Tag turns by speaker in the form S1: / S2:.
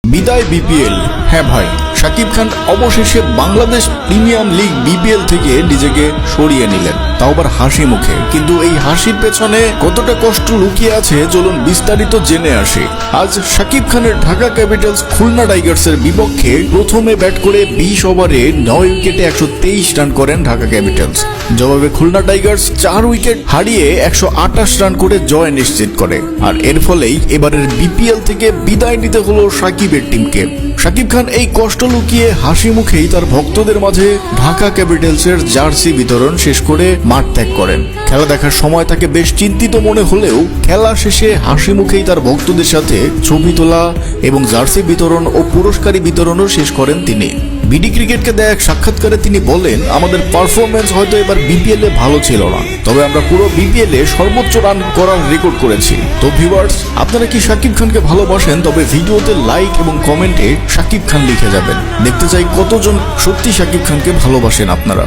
S1: বিদায় বিপিএল। হ্যাঁ ভাই, শাকিব খান অবশেষে বাংলাদেশ প্রিমিয়াম লিগ বিপিএল থেকে নিজেকে সরিয়ে নিলেন, তাও আবার হাসি মুখে। কিন্তু এই হাসির পেছনে কতটা কষ্ট লুকিয়ে আছে চলুন বিস্তারিত জেনে আসি। আজ শাকিব খানের ঢাকা ক্যাপিটালস খুলনা টাইগার্সের বিপক্ষে প্রথমে ব্যাট করে 20 ওভারে 9 উইকেটে 123 রান করেন ঢাকা ক্যাপিটালস। জবাবে খুলনা টাইগার্স 4 উইকেট হারিয়ে 128 রান করে জয় নিশ্চিত করে। আর এর ফলেই এবারের বিপিএল থেকে বিদায় নিতে হলো শাকিবের টিমকে। শাকিব খান এই কষ্ট লুকিয়ে হাসি মুখেই তার ভক্তদের মাঝে ঢাকা ক্যাপিটালসের জার্সি বিতরণ শেষ করে মাঠ ত্যাগ করেন। খেলা দেখার সময় তাকে বেশ চিন্তিত মনে হলেও খেলা শেষে হাসি মুখেই তার ভক্তদের সাথে ছবি তোলা এবং জার্সি বিতরণ ও পুরস্কারী বিতরণও শেষ করেন তিনি। বিডি ক্রিকেটকে দেয়া এক সাক্ষাৎকারে তিনি বলেন, আমাদের পারফরমেন্স হয়তো এবার বিপিএল এ ভালো ছিল না, তবে আমরা পুরো বিপিএল এ সর্বোচ্চ রান করার রেকর্ড করেছি। তো ভিউয়ার্স, আপনারা কি শাকিব খানকে ভালোবাসেন? তবে ভিডিওতে লাইক এবং কমেন্টে শাকিব খান লিখে যাবেন। দেখতে চাই কতজন সত্যি শাকিব খানকে ভালোবাসেন আপনারা।